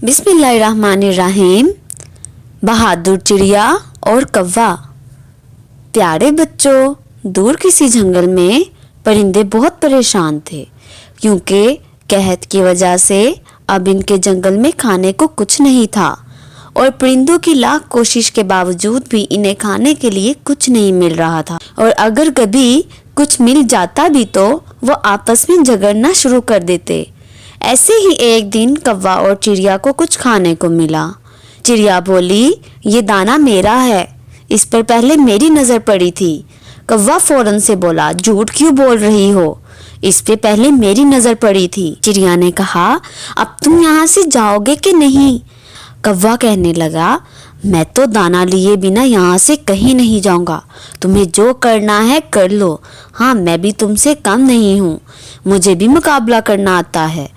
बिस्मिल्लाहिर्रहमानिर्रहीम। बहादुर चिड़िया और कौवा। प्यारे बच्चों, दूर किसी जंगल में परिंदे बहुत परेशान थे क्योंकि कहत की वजह से अब इनके जंगल में खाने को कुछ नहीं था और परिंदों की लाख कोशिश के बावजूद भी इन्हें खाने के लिए कुछ नहीं मिल रहा था। और अगर कभी कुछ मिल जाता भी तो वो आपस में झगड़ना शुरू कर देते। ऐसे ही एक दिन कौवा और चिड़िया को कुछ खाने को मिला। चिड़िया बोली, ये दाना मेरा है, इस पर पहले मेरी नजर पड़ी थी। कौवा फौरन से बोला, झूठ क्यों बोल रही हो, इस पे पहले मेरी नजर पड़ी थी। चिड़िया ने कहा, अब तुम यहाँ से जाओगे कि नहीं? कौवा कहने लगा, मैं तो दाना लिए बिना यहाँ से कहीं नहीं जाऊंगा, तुम्हें जो करना है कर लो। हाँ, मैं भी तुमसे कम नहीं हूँ, मुझे भी मुकाबला करना आता है,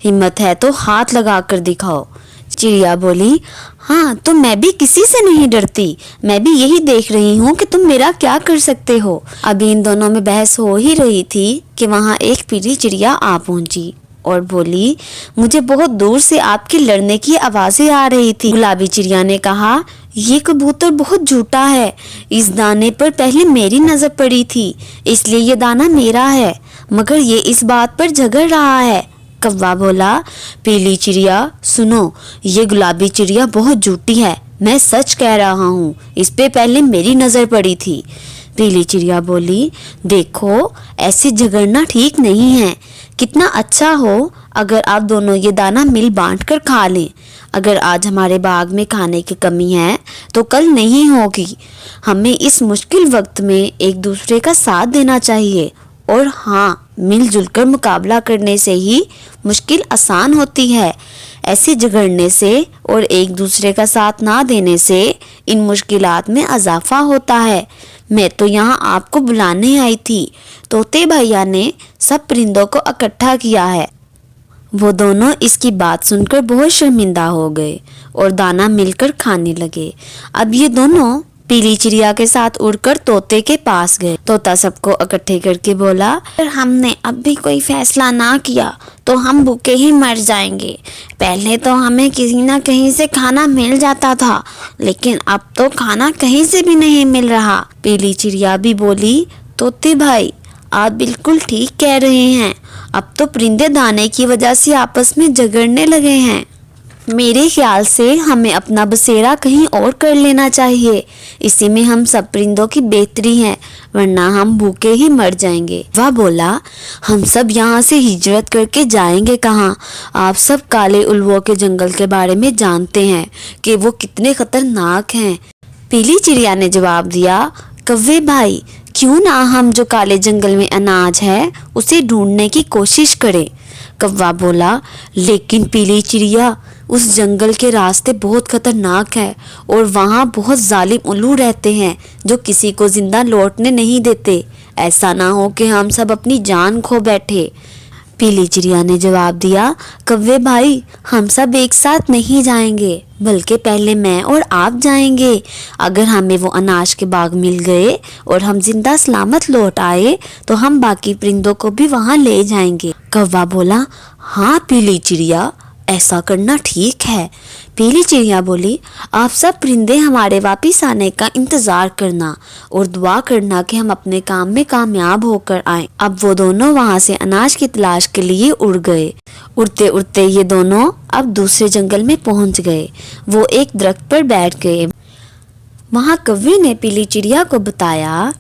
हिम्मत है तो हाथ लगा कर दिखाओ। चिड़िया बोली, हाँ तो मैं भी किसी से नहीं डरती, मैं भी यही देख रही हूँ कि तुम मेरा क्या कर सकते हो। अभी इन दोनों में बहस हो ही रही थी कि वहाँ एक पीली चिड़िया आ पहुंची और बोली, मुझे बहुत दूर से आपके लड़ने की आवाजें आ रही थी। गुलाबी चिड़िया ने कहा, ये कबूतर बहुत झूठा है, इस दाने पर पहले मेरी नजर पड़ी थी, इसलिए ये दाना मेरा है, मगर ये इस बात पर झगड़ रहा है। कौवा बोला, पीली चिड़िया सुनो, ये गुलाबी चिड़िया बहुत झूठी है, मैं सच कह रहा हूँ, इस पे पहले मेरी नजर पड़ी थी। पीली चिड़िया बोली, देखो ऐसे झगड़ना ठीक नहीं है, कितना अच्छा हो अगर आप दोनों ये दाना मिल बांट कर खा लें। अगर आज हमारे बाग में खाने की कमी है तो कल नहीं होगी। हमें इस मुश्किल वक्त में एक दूसरे का साथ देना चाहिए और हाँ, मिलजुल कर मुकाबला करने से ही मुश्किल आसान होती है। ऐसे झगड़ने से और एक दूसरे का साथ ना देने से इन मुश्किलात में इजाफा होता है। मैं तो यहाँ आपको बुलाने आई थी। तोते भैया ने सब परिंदों को इकट्ठा किया है। वो दोनों इसकी बात सुनकर बहुत शर्मिंदा हो गए और दाना मिलकर खाने लगे। अब ये दोनों पीली चिड़िया के साथ उड़कर तोते के पास गए। तोता सबको इकट्ठे करके बोला, अगर हमने अब भी कोई फैसला ना किया तो हम भूखे ही मर जाएंगे। पहले तो हमें किसी ना कहीं से खाना मिल जाता था, लेकिन अब तो खाना कहीं से भी नहीं मिल रहा। पीली चिड़िया भी बोली, तोते भाई आप बिल्कुल ठीक कह रहे हैं, अब तो परिंदे दाने की वजह से आपस में झगड़ने लगे हैं। मेरे ख्याल से हमें अपना बसेरा कहीं और कर लेना चाहिए, इसी में हम सब परिंदों की बेहतरी है, वरना हम भूखे ही मर जाएंगे। वह बोला, हम सब यहाँ से हिजरत करके जाएंगे कहाँ? आप सब काले उल्लुओं के जंगल के बारे में जानते हैं कि वो कितने खतरनाक हैं। पीली चिड़िया ने जवाब दिया, कौवे भाई क्यों ना हम जो काले जंगल में अनाज है उसे ढूंढने की कोशिश करें। कौवा बोला, लेकिन पीली चिड़िया उस जंगल के रास्ते बहुत खतरनाक है और वहाँ बहुत जालिम उल्लू रहते हैं जो किसी को जिंदा लौटने नहीं देते, ऐसा ना हो कि हम सब अपनी जान खो बैठे। पीली चिड़िया ने जवाब दिया, कौवे भाई हम सब एक साथ नहीं जाएंगे, बल्कि पहले मैं और आप जाएंगे। अगर हमें वो अनाज के बाग मिल गए और हम जिंदा सलामत लौट आए तो हम बाकी परिंदों को भी वहाँ ले जाएंगे। कौवा बोला, हाँ पीली चिड़िया ऐसा करना ठीक है। पीली चिड़िया बोली, आप सब परिंदे हमारे वापिस आने का इंतजार करना और दुआ करना कि हम अपने काम में कामयाब होकर आएं। अब वो दोनों वहाँ से अनाज की तलाश के लिए उड़ गए। उड़ते उड़ते ये दोनों अब दूसरे जंगल में पहुँच गए। वो एक दरख्त पर बैठ गए। वहाँ कौवे ने पीली चिड़िया को बताया,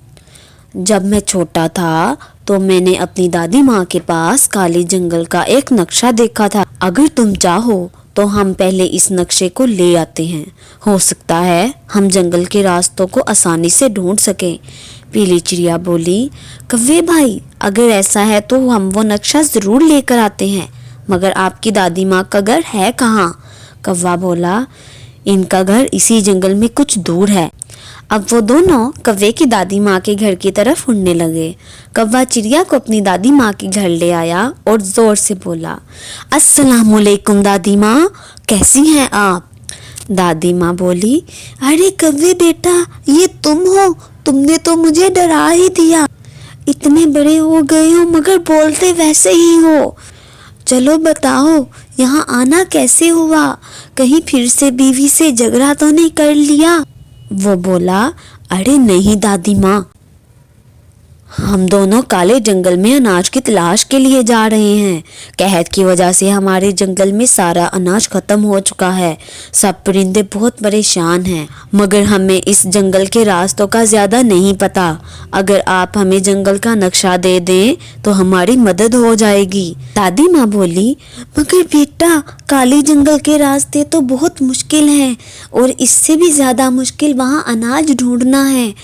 जब मैं छोटा था तो मैंने अपनी दादी माँ के पास काले जंगल का एक नक्शा देखा था। अगर तुम चाहो तो हम पहले इस नक्शे को ले आते हैं, हो सकता है हम जंगल के रास्तों को आसानी से ढूंढ सकें। पीली चिड़िया बोली, कौवे भाई अगर ऐसा है तो हम वो नक्शा जरूर लेकर आते हैं, मगर आपकी दादी माँ का घर है कहाँ? कौवा बोला, इनका घर इसी जंगल में कुछ दूर है। अब वो दोनों कौवे की दादी माँ के घर की तरफ उड़ने लगे। कौवा चिड़िया को अपनी दादी माँ के घर ले आया और जोर से बोला, अस्सलामुअलैकुम दादी माँ, कैसी हैं आप? दादी माँ बोली, अरे कौवे बेटा ये तुम हो, तुमने तो मुझे डरा ही दिया, इतने बड़े हो गए हो मगर बोलते वैसे ही हो। चलो बताओ यहाँ आना कैसे हुआ? कहीं फिर से बीवी से झगड़ा तो नहीं कर लिया? वो बोला, अरे नहीं दादी माँ, हम दोनों काले जंगल में अनाज की तलाश के लिए जा रहे हैं। कहत की वजह से हमारे जंगल में सारा अनाज खत्म हो चुका है। सब परिंदे बहुत परेशान हैं, मगर हमें इस जंगल के रास्तों का ज्यादा नहीं पता। अगर आप हमें जंगल का नक्शा दे दें तो हमारी मदद हो जाएगी। दादी माँ बोली, मगर बेटा, काले जंगल के रास्ते तो बहुत मुश्किल हैं और इससे भी ज्यादा मुश्किल वहाँ अनाज ढूंढना है।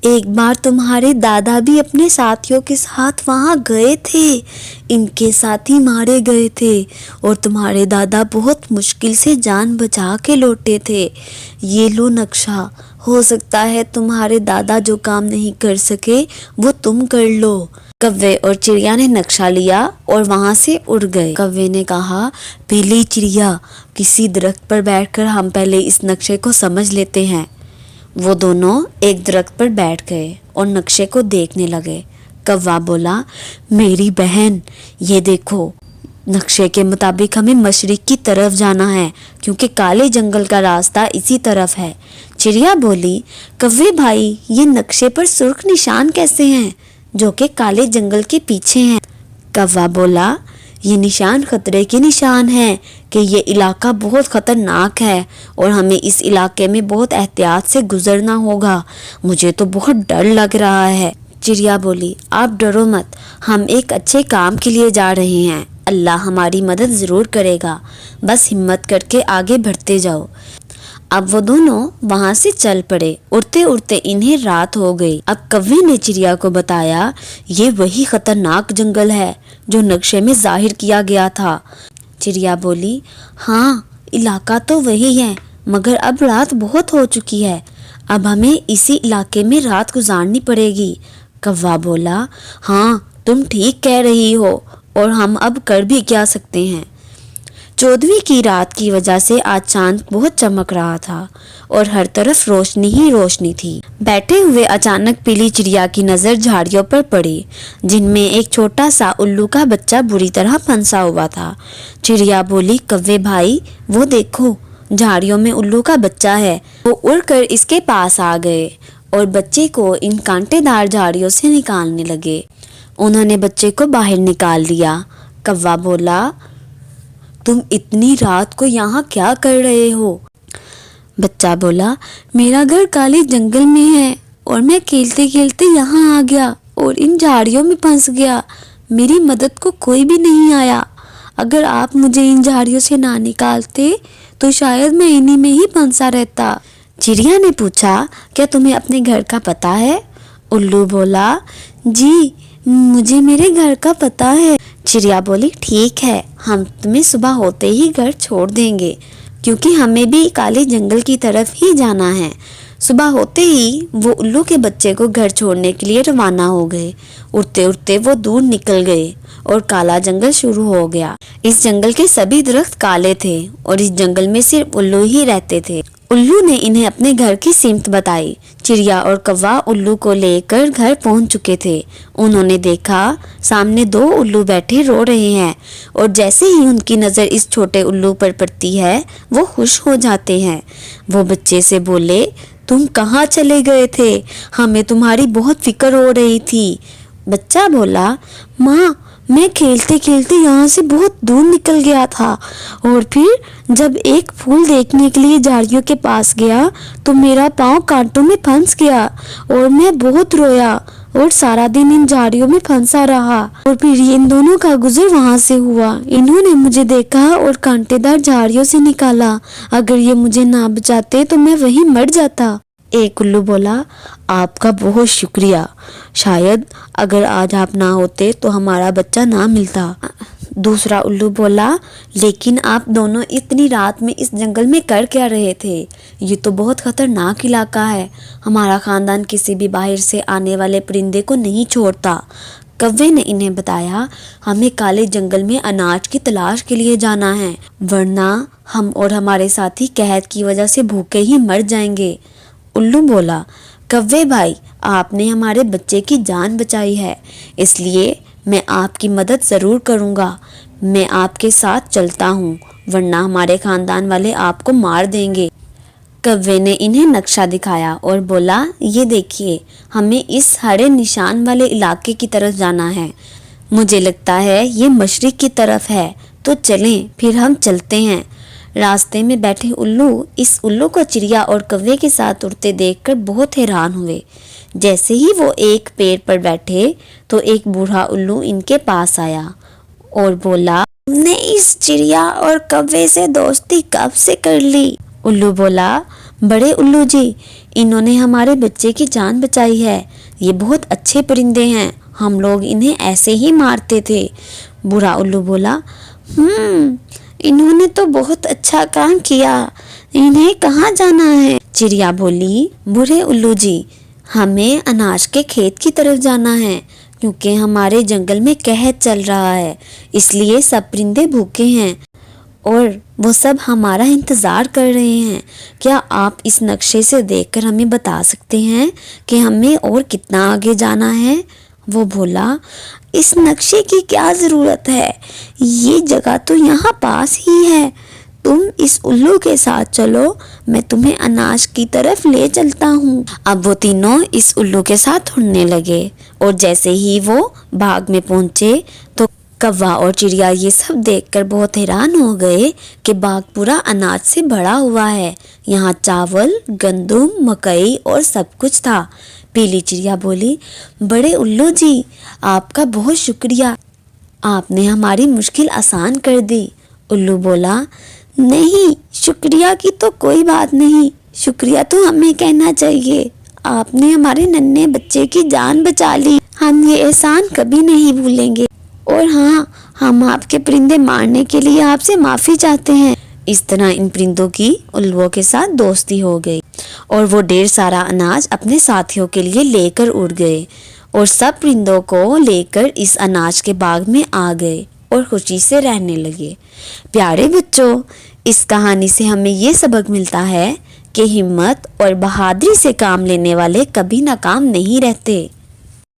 एक बार तुम्हारे दादा भी अपने साथियों के साथ वहाँ गए थे, इनके साथी मारे गए थे और तुम्हारे दादा बहुत मुश्किल से जान बचा के लौटे थे। ये लो नक्शा, हो सकता है तुम्हारे दादा जो काम नहीं कर सके वो तुम कर लो। कव्वे और चिड़िया ने नक्शा लिया और वहाँ से उड़ गए। कव्वे ने कहा, पहले चिड़िया, किसी दरख्त पर बैठकर हम पहले इस नक्शे को समझ लेते हैं। वो दोनों एक दरख्त पर बैठ गए और नक्शे को देखने लगे। कौवा बोला, मेरी बहन, ये देखो, नक्शे के मुताबिक हमें मशरिक की तरफ जाना है क्योंकि काले जंगल का रास्ता इसी तरफ है। चिड़िया बोली, कौवे भाई, ये नक्शे पर सुर्ख निशान कैसे हैं जो कि काले जंगल के पीछे हैं? कौवा बोला, ये निशान खतरे के निशान हैं कि ये इलाका बहुत खतरनाक है और हमें इस इलाके में बहुत एहतियात से गुजरना होगा। मुझे तो बहुत डर लग रहा है। चिड़िया बोली, आप डरो मत, हम एक अच्छे काम के लिए जा रहे हैं। अल्लाह हमारी मदद ज़रूर करेगा, बस हिम्मत करके आगे बढ़ते जाओ। अब वो दोनों वहाँ से चल पड़े। उड़ते उड़ते इन्हें रात हो गई। अब कौवे ने चिड़िया को बताया, ये वही खतरनाक जंगल है जो नक्शे में जाहिर किया गया था। चिड़िया बोली, हाँ, इलाका तो वही है, मगर अब रात बहुत हो चुकी है। अब हमें इसी इलाके में रात गुजारनी पड़ेगी। कौवा बोला, हाँ, तुम ठीक कह रही हो, और हम अब कर भी क्या सकते हैं। 14वीं की रात की वजह से आज चांद बहुत चमक रहा था और हर तरफ रोशनी ही रोशनी थी। बैठे हुए अचानक पीली चिड़िया की नज़र झाड़ियों पर पड़ी, जिनमें एक छोटा सा उल्लू का बच्चा बुरी तरह फंसा हुआ था। चिड़िया बोली, कौवे भाई, वो देखो, झाड़ियों में उल्लू का बच्चा है। वो उड़कर इसके पास आ गए और बच्चे को इन कांटेदार झाड़ियों से निकालने लगे। उन्होंने बच्चे को बाहर निकाल दिया। कौवा बोला, तुम इतनी रात को यहाँ क्या कर रहे हो? बच्चा बोला, मेरा घर काले जंगल में है और मैं खेलते खेलते यहाँ आ गया और इन झाड़ियों में फंस गया। मेरी मदद को कोई भी नहीं आया। अगर आप मुझे इन झाड़ियों से ना निकालते तो शायद मैं इन्हीं में ही फंसा रहता। चिड़िया ने पूछा, क्या तुम्हें अपने घर का पता है? उल्लू बोला, जी, मुझे मेरे घर का पता है। चिड़िया बोली, ठीक है, हम तुम्हें सुबह होते ही घर छोड़ देंगे क्योंकि हमें भी काले जंगल की तरफ ही जाना है। सुबह होते ही वो उल्लू के बच्चे को घर छोड़ने के लिए रवाना हो गए। उड़ते उड़ते वो दूर निकल गए और काला जंगल शुरू हो गया। इस जंगल के सभी दरख्त काले थे और इस जंगल में सिर्फ उल्लू ही रहते थे। उल्लू ने इन्हें अपने घर की सिमत बताई। चिड़िया और कौवा उल्लू को लेकर घर पहुंच चुके थे। उन्होंने देखा सामने 2 उल्लू बैठे रो रहे हैं और जैसे ही उनकी नज़र इस छोटे उल्लू पर पड़ती है वो खुश हो जाते हैं। वो बच्चे से बोले, तुम कहाँ चले गए थे? हमें तुम्हारी बहुत फिक्र हो रही थी। बच्चा बोला, माँ, मैं खेलते खेलते यहाँ से बहुत दूर निकल गया था और फिर जब एक फूल देखने के लिए झाड़ियों के पास गया तो मेरा पाँव कांटों में फंस गया और मैं बहुत रोया और सारा दिन इन झाड़ियों में फंसा रहा और फिर इन दोनों का गुजर वहाँ से हुआ। इन्होंने मुझे देखा और कांटेदार झाड़ियों से निकाला। अगर ये मुझे ना बचाते तो मैं वहीं मर जाता। एक उल्लू बोला, आपका बहुत शुक्रिया। शायद अगर आज आप ना होते तो हमारा बच्चा ना मिलता। दूसरा उल्लू बोला, लेकिन आप दोनों इतनी रात में इस जंगल में कर क्या रहे थे? ये तो बहुत खतरनाक इलाका है। हमारा खानदान किसी भी बाहर से आने वाले परिंदे को नहीं छोड़ता। कौवे ने इन्हें बताया, हमें काले जंगल में अनाज की तलाश के लिए जाना है, वरना हम और हमारे साथी कहत की वजह से भूखे ही मर जाएंगे। उल्लू बोला, कौवे भाई, आपने हमारे बच्चे की जान बचाई है, इसलिए मैं आपकी मदद ज़रूर करूँगा। میں آپ کے ساتھ چلتا ہوں ورنہ ہمارے خاندان والے آپ کو مار دیں گے۔ کوے نے انہیں نقشہ دکھایا اور بولا، یہ دیکھیے، ہمیں اس ہرے نشان والے علاقے کی طرف جانا ہے۔ مجھے لگتا ہے یہ مشرق کی طرف ہے، تو چلیں پھر ہم چلتے ہیں۔ راستے میں بیٹھے الو اس الو کو چڑیا اور کوے کے ساتھ اڑتے دیکھ کر بہت حیران ہوئے۔ جیسے ہی وہ ایک پیڑ پر بیٹھے تو ایک بوڑھا الو ان کے پاس آیا اور بولا، تم نے اس چڑیا اور کوے سے دوستی کب سے کر لی؟ الو بولا، بڑے الو جی، انہوں نے ہمارے بچے کی جان بچائی ہے۔ یہ بہت اچھے پرندے ہیں، ہم لوگ انہیں ایسے ہی مارتے تھے۔ بوڑھا الو بولا، انہوں نے تو بہت اچھا کام کیا، انہیں کہاں جانا ہے؟ چڑیا بولی، بوڑھے الو جی، ہمیں اناج کے کھیت کی طرف جانا ہے، کیونکہ ہمارے جنگل میں قحط چل رہا ہے، اس لیے سب پرندے بھوکے ہیں اور وہ سب ہمارا انتظار کر رہے ہیں۔ کیا آپ اس نقشے سے دیکھ کر ہمیں بتا سکتے ہیں کہ ہمیں اور کتنا آگے جانا ہے؟ وہ بولا، اس نقشے کی کیا ضرورت ہے، یہ جگہ تو یہاں پاس ہی ہے، تم اس الو کے ساتھ چلو، میں تمہیں اناج کی طرف لے چلتا ہوں۔ اب وہ تینوں اس الو کے ساتھ اڑنے لگے اور جیسے ہی وہ باغ میں پہنچے تو کوا اور چڑیا یہ سب دیکھ کر بہت حیران ہو گئے کہ باغ پورا اناج سے بھرا ہوا ہے۔ یہاں چاول، گندم، مکئی اور سب کچھ تھا۔ پیلی چڑیا بولی، بڑے الو جی، آپ کا بہت شکریہ، آپ نے ہماری مشکل آسان کر دی۔ الو بولا، نہیں، شکریہ کی تو کوئی بات نہیں، شکریہ تو ہمیں کہنا چاہیے، آپ نے ہمارے ننھے بچے کی جان بچا لی، ہم یہ احسان کبھی نہیں بھولیں گے، اور ہاں، ہم آپ کے پرندے مارنے کے لیے آپ سے معافی چاہتے ہیں۔ اس طرح ان پرندوں کی الوؤں کے ساتھ دوستی ہو گئی اور وہ ڈھیر سارا اناج اپنے ساتھیوں کے لیے لے کر اڑ گئے اور سب پرندوں کو لے کر اس اناج کے باغ میں آ گئے اور خوشی سے رہنے لگے۔ پیارے بچوں، اس کہانی سے ہمیں یہ سبق ملتا ہے کہ ہمت اور بہادری سے کام لینے والے کبھی ناکام نہیں رہتے۔